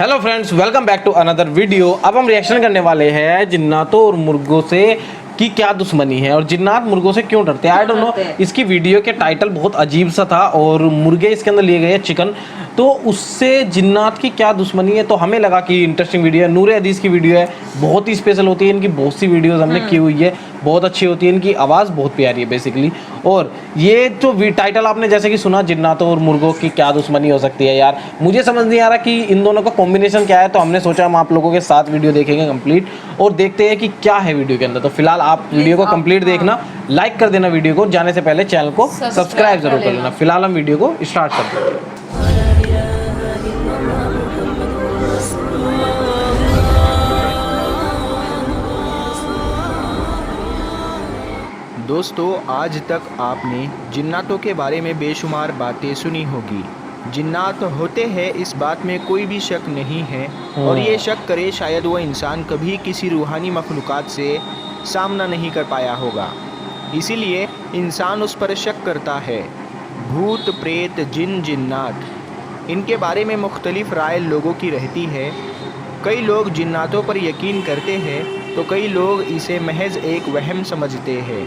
Hello friends, welcome back to another video. अब हम reaction करने वाले हैं जिन्नातों और मुर्गों से कि क्या दुश्मनी है और जिन्नात मुर्गों से क्यों डरते हैं। आई डोंट नो, इसकी वीडियो के टाइटल बहुत अजीब सा था और मुर्गे इसके अंदर लिए गए चिकन, तो उससे जिन्नात की क्या दुश्मनी है। तो हमें लगा कि इंटरेस्टिंग वीडियो है। नूरे हदीस की वीडियो है, बहुत ही स्पेशल होती है। इनकी बहुत सी वीडियोस हमने की हुई है, बहुत अच्छी होती है। इनकी आवाज़ बहुत प्यारी है बेसिकली। और ये जो टाइटल आपने जैसे कि सुना, जिन्नातों और मुर्गों की क्या दुश्मनी हो सकती है, यार मुझे समझ नहीं आ रहा कि इन दोनों का कॉम्बिनेशन क्या है। तो हमने सोचा हम आप लोगों के साथ वीडियो देखेंगे कंप्लीट और देखते हैं कि क्या है वीडियो के अंदर। तो फिलहाल आप वीडियो को कंप्लीट देखना, लाइक कर देना वीडियो को, जाने से पहले चैनल को सब्सक्राइब जरूर कर लेना। फिलहाल हम वीडियो को स्टार्ट करते हैं। दोस्तों, आज तक आपने जिन्नातों के बारे में बेशुमार बातें सुनी होगी। जिन्नात होते हैं, इस बात में कोई भी शक नहीं है, और ये शक करे शायद वो इंसान कभी किसी रूहानी मखलूक़ात से सामना नहीं कर पाया होगा, इसीलिए इंसान उस पर शक करता है। भूत प्रेत जिन जिन्नात, इनके बारे में मुख्तलिफ राय लोगों की रहती है। कई लोग जिन्नातों पर यकीन करते हैं तो कई लोग इसे महज एक वहम समझते हैं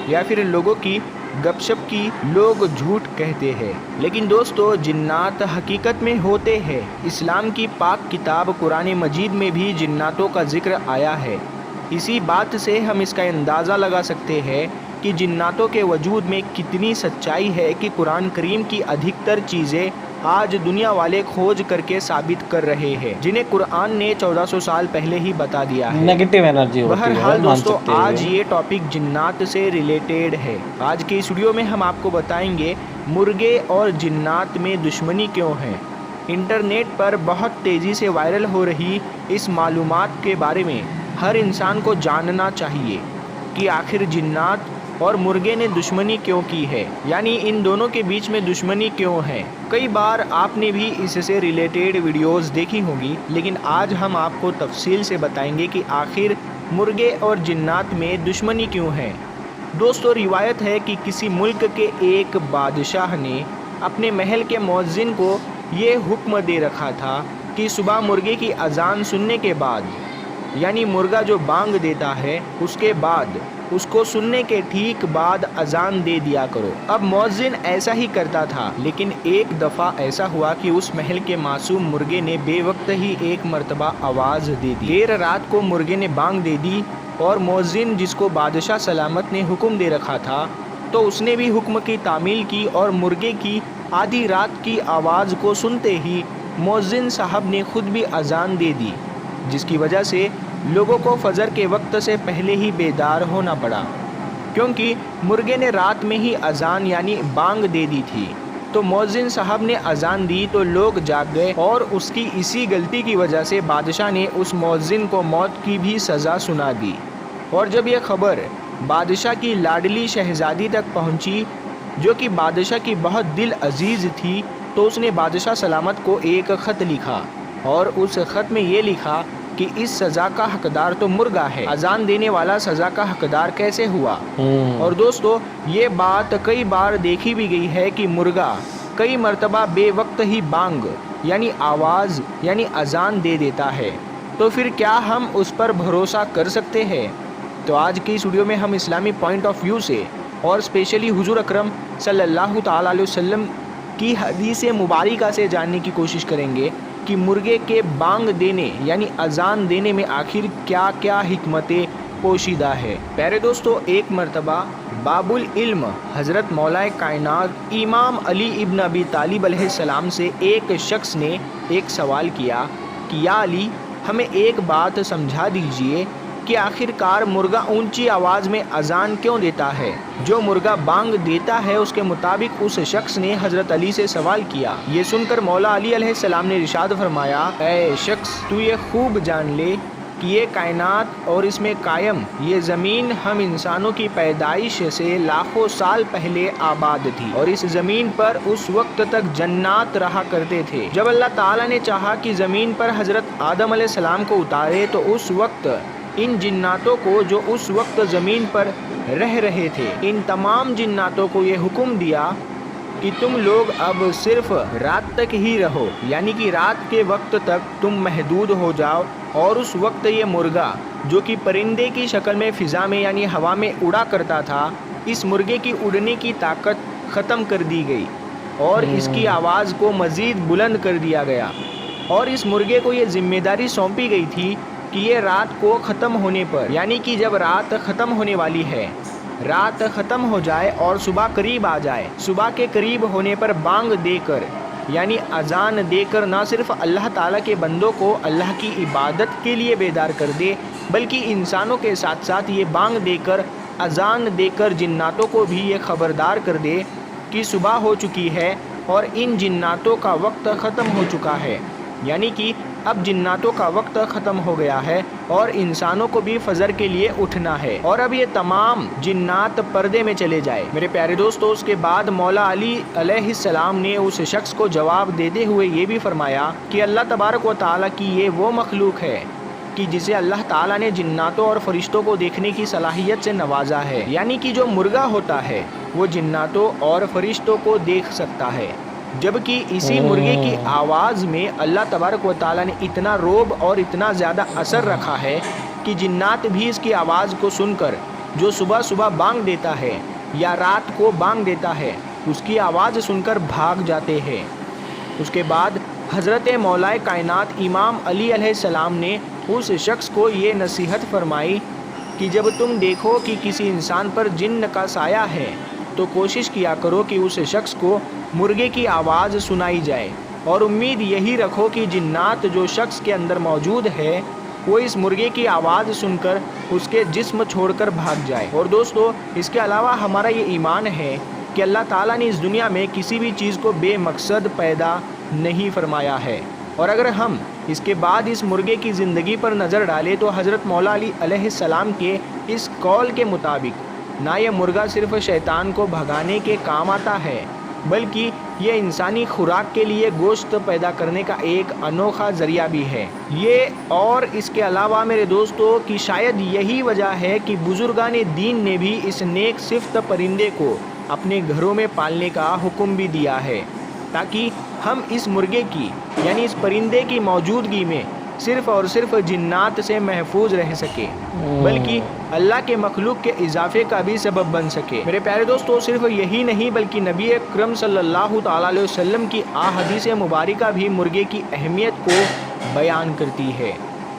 या फिर लोगों की गपशप की लोग झूठ कहते हैं। लेकिन दोस्तों, जिन्नात हकीकत में होते हैं। इस्लाम की पाक किताब कुरान मजीद में भी जिन्नातों का जिक्र आया है। इसी बात से हम इसका अंदाज़ा लगा सकते हैं कि जिन्नातों के वजूद में कितनी सच्चाई है कि कुरान करीम की अधिकतर चीज़ें आज दुनिया वाले खोज करके साबित कर रहे हैं, जिन्हें कुरान ने 1400 साल पहले ही बता दिया है। नेगेटिव एनर्जी होती है। बहरहाल दोस्तों, आज ये टॉपिक जिन्नात से रिलेटेड है। आज के इस वीडियो में हम आपको बताएंगे मुर्गे और जिन्नात में दुश्मनी क्यों है। इंटरनेट पर बहुत तेज़ी से वायरल हो रही इस मालूमात के बारे में हर इंसान को जानना चाहिए कि आखिर जिन्नात और मुर्गे ने दुश्मनी क्यों की है, यानी इन दोनों के बीच में दुश्मनी क्यों है। कई बार आपने भी इससे रिलेटेड वीडियोस देखी होंगी, लेकिन आज हम आपको तफसील से बताएंगे कि आखिर मुर्गे और जिन्नात में दुश्मनी क्यों है। दोस्तों, रिवायत है कि किसी मुल्क के एक बादशाह ने अपने महल के मुअज्जिन को ये हुक्म दे रखा था कि सुबह मुर्गे की अजान सुनने के बाद, यानी मुर्गा जो बांग देता है उसके बाद, उसको सुनने के ठीक बाद अजान दे दिया करो। अब मुअज्जिन ऐसा ही करता था, लेकिन एक दफ़ा ऐसा हुआ कि उस महल के मासूम मुर्गे ने बेवक्त ही एक मर्तबा आवाज़ दे दी। देर रात को मुर्गे ने बांग दे दी और मुअज्जिन, जिसको बादशाह सलामत ने हुक्म दे रखा था, तो उसने भी हुक्म की तामील की और मुर्गे की आधी रात की आवाज़ को सुनते ही मुअज्जिन साहब ने खुद भी अजान दे दी, जिसकी वजह से लोगों को फजर के वक्त से पहले ही बेदार होना पड़ा, क्योंकि मुर्गे ने रात में ही अजान यानी बांग दे दी थी। तो मुअज्जिन साहब ने अजान दी तो लोग जाग गए, और उसकी इसी गलती की वजह से बादशाह ने उस मुअज्जिन को मौत की भी सज़ा सुना दी। और जब यह खबर बादशाह की लाडली शहजादी तक पहुंची, जो कि बादशाह की बहुत दिल अजीज़ थी, तो उसने बादशाह सलामत को एक ख़त लिखा और उस ख़त में ये लिखा कि इस सज़ा का हकदार तो मुर्गा है, अजान देने वाला सज़ा का हकदार कैसे हुआ। और दोस्तों, ये बात कई बार देखी भी गई है कि मुर्गा कई मर्तबा बेवक्त ही बांग यानी आवाज़ यानी अजान दे देता है। तो फिर क्या हम उस पर भरोसा कर सकते हैं? तो आज की इस वीडियो में हम इस्लामी पॉइंट ऑफ व्यू से और स्पेशली हुजूर अकरम सल्लल्लाहु ताला अलैहि वसल्लम की हदीस मुबारका से जानने की कोशिश करेंगे कि मुर्गे के बांग देने यानी अजान देने में आखिर क्या क्या हिकमतें पोशीदा है। प्यारे दोस्तों, एक मर्तबा बाबुल इल्म हज़रत मौलाए कायनात इमाम अली इब्न अबी तालिब अलैहिस्सलाम से एक शख्स ने एक सवाल किया कि या अली, हमें एक बात समझा दीजिए कि आखिरकार मुर्गा ऊंची आवाज़ में अजान क्यों देता है। जो मुर्गा बांग देता है उसके मुताबिक उस शख्स ने हज़रत अली से सवाल किया। ये सुनकर मौला अली अलैहिस्सलाम ने इरशाद फरमाया, ऐ शख्स, तू ये खूब जान ले कि ये कायनात और इसमें कायम ये ज़मीन हम इंसानों की पैदाइश से लाखों साल पहले आबाद थी, और इस ज़मीन पर उस वक्त तक जन्नात रहा करते थे। जब अल्लाह ताला ने चाहा कि ज़मीन पर हज़रत आदम अलैहिस्सलाम को उतारे, तो उस वक्त इन जिन्नातों को जो उस वक्त ज़मीन पर रह रहे थे, इन तमाम जिन्नातों को ये हुक्म दिया کہ تم لوگ اب صرف رات تک ہی رہو، یعنی کہ رات کے وقت تک تم محدود ہو جاؤ، اور اس وقت یہ مرغا جو کہ پرندے کی شکل میں فضا میں یعنی ہوا میں اڑا کرتا تھا، اس مرغے کی اڑنے کی طاقت ختم کر دی گئی اور اس کی آواز کو مزید بلند کر دیا گیا، اور اس مرغے کو یہ ذمہ داری سونپی گئی تھی کہ یہ رات کو ختم ہونے پر، یعنی کہ جب رات ختم ہونے والی ہے، رات ختم ہو جائے اور صبح قریب آ جائے، صبح کے قریب ہونے پر بانگ دے کر یعنی اذان دے کر نہ صرف اللہ تعالیٰ کے بندوں کو اللہ کی عبادت کے لیے بیدار کر دے، بلکہ انسانوں کے ساتھ ساتھ یہ بانگ دے کر اذان دے کر جناتوں کو بھی یہ خبردار کر دے کہ صبح ہو چکی ہے اور ان جناتوں کا وقت ختم ہو چکا ہے، یعنی کہ اب جناتوں کا وقت ختم ہو گیا ہے اور انسانوں کو بھی فجر کے لیے اٹھنا ہے، اور اب یہ تمام جنات پردے میں چلے جائے۔ میرے پیارے دوستو، اس کے بعد مولا علی علیہ السلام نے اس شخص کو جواب دیتے ہوئے یہ بھی فرمایا کہ اللہ تبارک و تعالیٰ کی یہ وہ مخلوق ہے کہ جسے اللہ تعالیٰ نے جناتوں اور فرشتوں کو دیکھنے کی صلاحیت سے نوازا ہے، یعنی کہ جو مرغا ہوتا ہے وہ جناتوں اور فرشتوں کو دیکھ سکتا ہے، جبکہ اسی مرغے کی آواز میں اللہ تبارک و تعالیٰ نے اتنا روب اور اتنا زیادہ اثر رکھا ہے کہ جنات بھی اس کی آواز کو سن کر، جو صبح صبح بانگ دیتا ہے یا رات کو بانگ دیتا ہے، اس کی آواز سن کر بھاگ جاتے ہیں۔ اس کے بعد حضرت مولا کائنات امام علی علیہ السلام نے اس شخص کو یہ نصیحت فرمائی کہ جب تم دیکھو کہ کسی انسان پر جن کا سایہ ہے تو کوشش کیا کرو کہ اس شخص کو مرغے کی آواز سنائی جائے، اور امید یہی رکھو کہ جنات جو شخص کے اندر موجود ہے وہ اس مرغے کی آواز سن کر اس کے جسم چھوڑ کر بھاگ جائے۔ اور دوستو، اس کے علاوہ ہمارا یہ ایمان ہے کہ اللہ تعالیٰ نے اس دنیا میں کسی بھی چیز کو بے مقصد پیدا نہیں فرمایا ہے، اور اگر ہم اس کے بعد اس مرغے کی زندگی پر نظر ڈالیں تو حضرت مولا علی علیہ السلام کے اس قول کے مطابق نہ یہ مرغا صرف شیطان کو بھگانے کے کام آتا ہے، بلکہ یہ انسانی خوراک کے لیے گوشت پیدا کرنے کا ایک انوکھا ذریعہ بھی ہے۔ یہ اور اس کے علاوہ میرے دوستو کہ شاید یہی وجہ ہے کہ بزرگان دین نے بھی اس نیک صفت پرندے کو اپنے گھروں میں پالنے کا حکم بھی دیا ہے، تاکہ ہم اس مرغے کی یعنی اس پرندے کی موجودگی میں صرف اور صرف جنات سے محفوظ رہ سکے، بلکہ اللہ کے مخلوق کے اضافے کا بھی سبب بن سکے۔ میرے پیارے دوستو، صرف یہی نہیں بلکہ نبی اکرم صلی اللہ تعالیٰ علیہ وسلم کی احادیث مبارکہ بھی مرغے کی اہمیت کو بیان کرتی ہے۔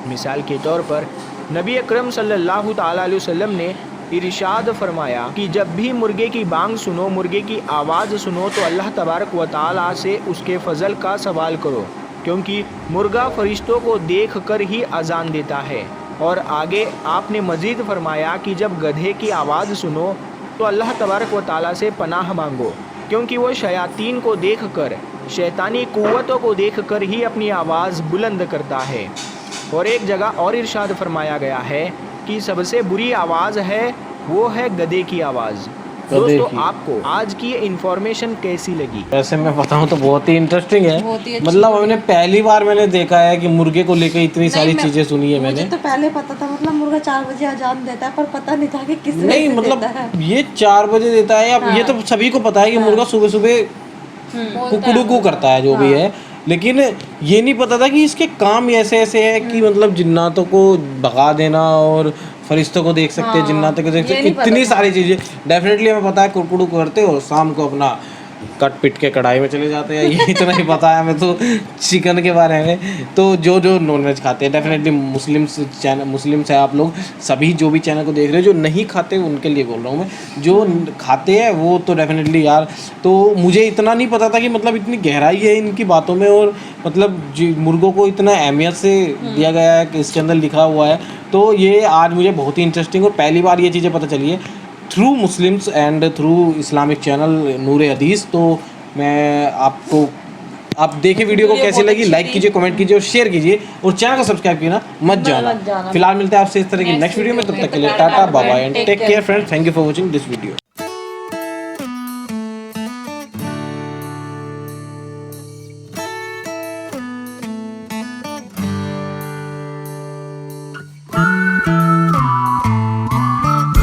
مثال کے طور پر نبی اکرم صلی اللہ تعالیٰ علیہ وسلم نے ارشاد فرمایا کہ جب بھی مرغے کی بانگ سنو، مرغے کی آواز سنو تو اللہ تبارک و تعالیٰ سے اس کے فضل کا سوال کرو، کیونکہ مرغا فرشتوں کو دیکھ کر ہی اذان دیتا ہے۔ اور آگے آپ نے مزید فرمایا کہ جب گدھے کی آواز سنو تو اللہ تبارک و تعالیٰ سے پناہ مانگو، کیونکہ وہ شیاطین کو دیکھ کر، شیطانی قوتوں کو دیکھ کر ہی اپنی آواز بلند کرتا ہے۔ اور ایک جگہ اور ارشاد فرمایا گیا ہے کہ سب سے بری آواز ہے وہ ہے گدھے کی آواز۔ دوستو، آپ کو آج کی یہ انفارمیشن کیسی لگی؟ ویسے میں بتاؤں تو بہت ہی انٹرسٹنگ ہے، مطلب ہم نے پہلی بار میں نے دیکھا ہے کہ مرغے کو لے کے اتنی ساری چیزیں سنی ہے میں نے۔ مجھے تو پہلے پتا تھا، مطلب مرغا 4 بجے اذان دیتا ہے، پر پتہ نہیں تھا کہ کس وقت نہیں مطلب یہ 4 بجے دیتا ہے، اب یہ تو سبھی کو پتا ہے کہ مرغا صبح صبح ککڑو کرتا ہے جو بھی ہے، لیکن یہ نہیں پتا تھا کہ اس کے کام ایسے ایسے ہیں کہ مطلب جناتوں کو بھگا دینا اور فرشتوں کو دیکھ سکتے ہیں، جناتوں کو دیکھ سکتے ہیں، اتنی ساری چیزیں ڈیفینیٹلی ہمیں پتا ہے کڑکڑو کرتے اور شام کو اپنا کٹ پٹ کے کڑھائی میں چلے جاتے ہیں، یہ اتنا ہی پتا ہے ہمیں تو چکن کے بارے میں۔ تو جو نان ویج کھاتے ہیں ڈیفینیٹلی مسلمس ہیں آپ لوگ سبھی جو بھی چینل کو دیکھ رہے ہیں، جو نہیں کھاتے ان کے لیے بول رہا ہوں میں، جو کھاتے ہیں وہ تو ڈیفینیٹلی یار، تو مجھے اتنا نہیں پتا تھا کہ مطلب اتنی گہرائی ہے ان کی باتوں میں، اور مطلب مرغوں کو اتنا اہمیت سے دیا گیا ہے کہ اس کے اندر لکھا ہوا ہے، تو یہ آج مجھے بہت ہی انٹرسٹنگ اور پہلی بار یہ چیزیں پتہ چلی ہے through Muslims and through Islamic channel Noor Hadith. تو میں آپ دیکھیں ویڈیو کو کیسی لگی، لائک کیجیے، کمنٹ کیجیے اور شیئر کیجیے، اور چینل کو سبسکرائب کینا مت جانا۔ فی الحال ملتے ہیں آپ سے اس طرح کی نیکسٹ ویڈیو میں، تب تک کے لیے tata bye bye and take care friends, thank you for watching this video.